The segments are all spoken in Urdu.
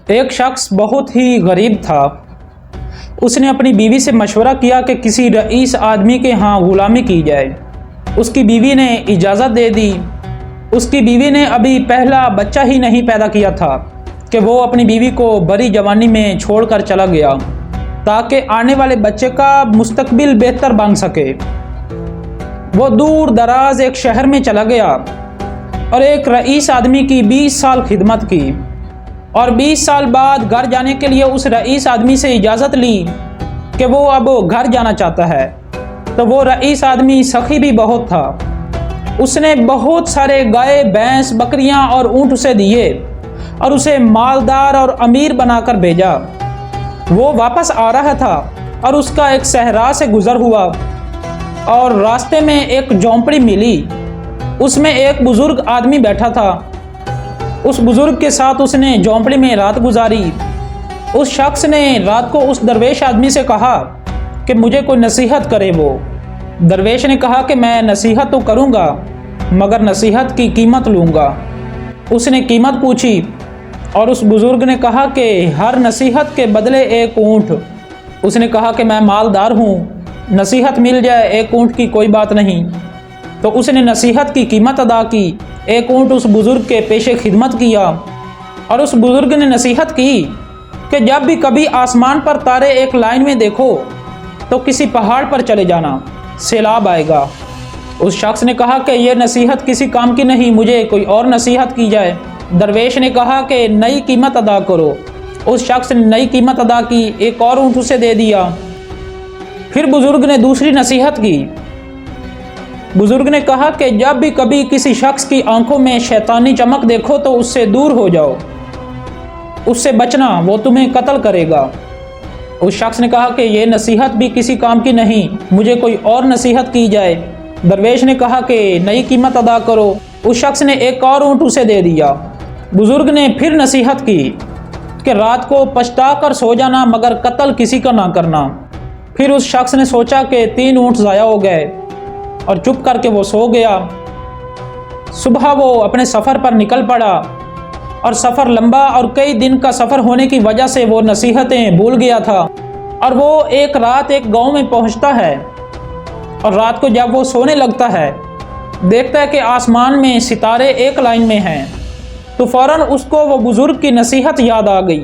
ایک شخص بہت ہی غریب تھا۔ اس نے اپنی بیوی سے مشورہ کیا کہ کسی رئیس آدمی کے ہاں غلامی کی جائے۔ اس کی بیوی نے اجازت دے دی۔ اس کی بیوی نے ابھی پہلا بچہ ہی نہیں پیدا کیا تھا کہ وہ اپنی بیوی کو بڑی جوانی میں چھوڑ کر چلا گیا تاکہ آنے والے بچے کا مستقبل بہتر بن سکے۔ وہ دور دراز ایک شہر میں چلا گیا اور ایک رئیس آدمی کی 20 سال خدمت کی، اور 20 سال بعد گھر جانے کے لیے اس رئیس آدمی سے اجازت لی کہ وہ اب گھر جانا چاہتا ہے۔ تو وہ رئیس آدمی سخی بھی بہت تھا۔ اس نے بہت سارے گائے، بھینس، بکریاں اور اونٹ اسے دیے اور اسے مالدار اور امیر بنا کر بھیجا۔ وہ واپس آ رہا تھا اور اس کا ایک صحرا سے گزر ہوا اور راستے میں ایک جھونپڑی ملی۔ اس میں ایک بزرگ آدمی بیٹھا تھا۔ اس بزرگ کے ساتھ اس نے جھونپڑی میں رات گزاری۔ اس شخص نے رات کو اس درویش آدمی سے کہا کہ مجھے کوئی نصیحت کرے۔ وہ درویش نے کہا کہ میں نصیحت تو کروں گا مگر نصیحت کی قیمت لوں گا۔ اس نے قیمت پوچھی اور اس بزرگ نے کہا کہ ہر نصیحت کے بدلے ایک اونٹ۔ اس نے کہا کہ میں مالدار ہوں، نصیحت مل جائے، ایک اونٹ کی کوئی بات نہیں۔ تو اس نے نصیحت کی قیمت ادا کی، ایک اونٹ اس بزرگ کے پیش خدمت کیا۔ اور اس بزرگ نے نصیحت کی کہ جب بھی کبھی آسمان پر تارے ایک لائن میں دیکھو تو کسی پہاڑ پر چلے جانا، سیلاب آئے گا۔ اس شخص نے کہا کہ یہ نصیحت کسی کام کی نہیں، مجھے کوئی اور نصیحت کی جائے۔ درویش نے کہا کہ نئی قیمت ادا کرو۔ اس شخص نے نئی قیمت ادا کی، ایک اور اونٹ اسے دے دیا۔ پھر بزرگ نے دوسری نصیحت کی۔ بزرگ نے کہا کہ جب بھی کبھی کسی شخص کی آنکھوں میں شیطانی چمک دیکھو تو اس سے دور ہو جاؤ، اس سے بچنا، وہ تمہیں قتل کرے گا۔ اس شخص نے کہا کہ یہ نصیحت بھی کسی کام کی نہیں، مجھے کوئی اور نصیحت کی جائے۔ درویش نے کہا کہ نئی قیمت ادا کرو۔ اس شخص نے ایک اور اونٹ اسے دے دیا۔ بزرگ نے پھر نصیحت کی کہ رات کو پچھتا کر سو جانا مگر قتل کسی کا نہ کرنا۔ پھر اس شخص نے سوچا کہ 3 اونٹ ضائع ہو گئے اور چپ کر کے وہ سو گیا۔ صبح وہ اپنے سفر پر نکل پڑا اور سفر لمبا اور کئی دن کا سفر ہونے کی وجہ سے وہ نصیحتیں بھول گیا تھا، اور وہ ایک رات ایک گاؤں میں پہنچتا ہے اور رات کو جب وہ سونے لگتا ہے دیکھتا ہے کہ آسمان میں ستارے ایک لائن میں ہیں۔ تو فوراً اس کو وہ بزرگ کی نصیحت یاد آ گئی۔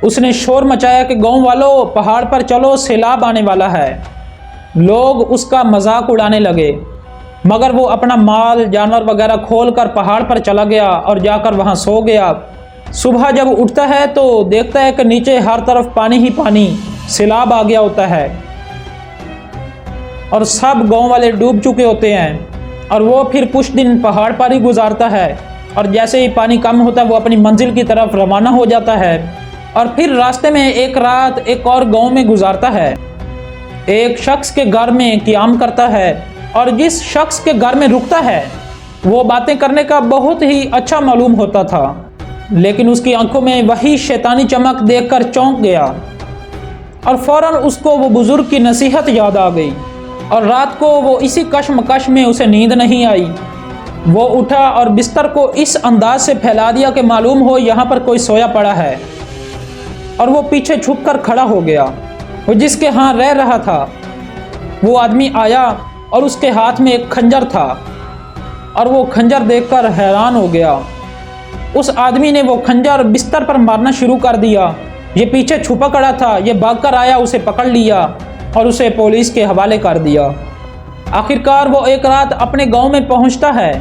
اس نے شور مچایا کہ گاؤں والوں، پہاڑ پر چلو، سیلاب آنے والا ہے۔ لوگ اس کا مذاق اڑانے لگے، مگر وہ اپنا مال، جانور وغیرہ کھول کر پہاڑ پر چلا گیا اور جا کر وہاں سو گیا۔ صبح جب اٹھتا ہے تو دیکھتا ہے کہ نیچے ہر طرف پانی ہی پانی، سیلاب آ گیا ہوتا ہے اور سب گاؤں والے ڈوب چکے ہوتے ہیں، اور وہ پھر کچھ دن پہاڑ پر ہی گزارتا ہے، اور جیسے ہی پانی کم ہوتا ہے وہ اپنی منزل کی طرف روانہ ہو جاتا ہے، اور پھر راستے میں ایک رات ایک اور گاؤں میں گزارتا ہے۔ ایک شخص کے گھر میں قیام کرتا ہے، اور جس شخص کے گھر میں رکتا ہے وہ باتیں کرنے کا بہت ہی اچھا معلوم ہوتا تھا، لیکن اس کی آنکھوں میں وہی شیطانی چمک دیکھ کر چونک گیا، اور فوراً اس کو وہ بزرگ کی نصیحت یاد آ گئی، اور رات کو وہ اسی کشمکش میں اسے نیند نہیں آئی۔ وہ اٹھا اور بستر کو اس انداز سے پھیلا دیا کہ معلوم ہو یہاں پر کوئی سویا پڑا ہے، اور وہ پیچھے چھپ کر کھڑا ہو گیا۔ وہ جس کے ہاں رہ رہا تھا وہ آدمی آیا اور اس کے ہاتھ میں ایک کھنجر تھا، اور وہ کھنجر دیکھ کر حیران ہو گیا۔ اس آدمی نے وہ کھنجر بستر پر مارنا شروع کر دیا۔ یہ پیچھے چھپا کھڑا تھا، یہ بھاگ کر آیا، اسے پکڑ لیا اور اسے پولیس کے حوالے کر دیا۔ آخرکار وہ ایک رات اپنے گاؤں میں پہنچتا ہے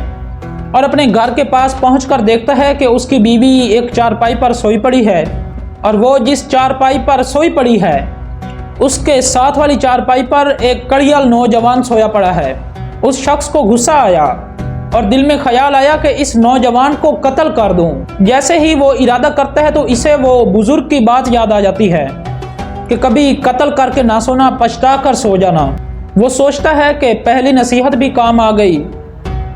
اور اپنے گھر کے پاس پہنچ کر دیکھتا ہے کہ اس کی بیوی ایک چارپائی پر سوئی پڑی ہے، اور وہ جس چارپائی پر سوئی پڑی ہے اس کے ساتھ والی چارپائی پر ایک کڑیال نوجوان سویا پڑا ہے۔ اس شخص کو غصہ آیا اور دل میں خیال آیا کہ اس نوجوان کو قتل کر دوں۔ جیسے ہی وہ ارادہ کرتا ہے تو اسے وہ بزرگ کی بات یاد آ جاتی ہے کہ کبھی قتل کر کے نہ سونا، پچھتا کر سو جانا۔ وہ سوچتا ہے کہ پہلی نصیحت بھی کام آ گئی،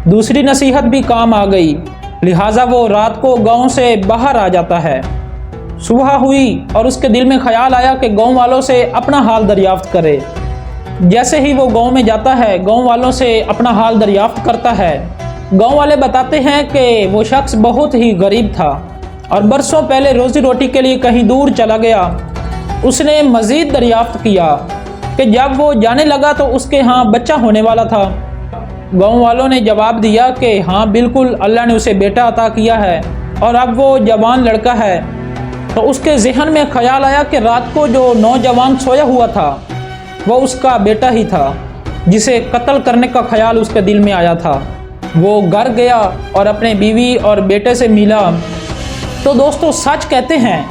دوسری نصیحت بھی کام آ گئی، لہٰذا وہ رات کو گاؤں سے باہر آ جاتا ہے۔ صبح ہوئی اور اس کے دل میں خیال آیا کہ گاؤں والوں سے اپنا حال دریافت کرے۔ جیسے ہی وہ گاؤں میں جاتا ہے، گاؤں والوں سے اپنا حال دریافت کرتا ہے۔ گاؤں والے بتاتے ہیں کہ وہ شخص بہت ہی غریب تھا اور برسوں پہلے روزی روٹی کے لیے کہیں دور چلا گیا۔ اس نے مزید دریافت کیا کہ جب وہ جانے لگا تو اس کے ہاں بچہ ہونے والا تھا۔ گاؤں والوں نے جواب دیا کہ ہاں بالکل، اللہ نے اسے بیٹا عطا کیا ہے اور اب وہ جوان لڑکا ہے۔ تو اس کے ذہن میں خیال آیا کہ رات کو جو نوجوان سویا ہوا تھا وہ اس کا بیٹا ہی تھا، جسے قتل کرنے کا خیال اس کے دل میں آیا تھا۔ وہ گھر گیا اور اپنے بیوی اور بیٹے سے ملا۔ تو دوستو، سچ کہتے ہیں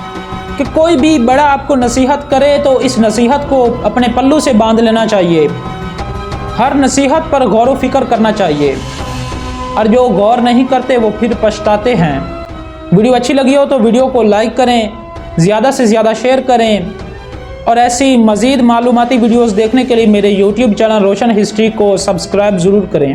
کہ کوئی بھی بڑا آپ کو نصیحت کرے تو اس نصیحت کو اپنے پلو سے باندھ لینا چاہیے۔ ہر نصیحت پر غور و فکر کرنا چاہیے، اور جو غور نہیں کرتے وہ پھر پچھتاتے ہیں۔ ویڈیو اچھی لگی ہو تو ویڈیو کو لائک کریں، زیادہ سے زیادہ شیئر کریں، اور ایسی مزید معلوماتی ویڈیوز دیکھنے کے لیے میرے یوٹیوب چینل روشن ہسٹری کو سبسکرائب ضرور کریں۔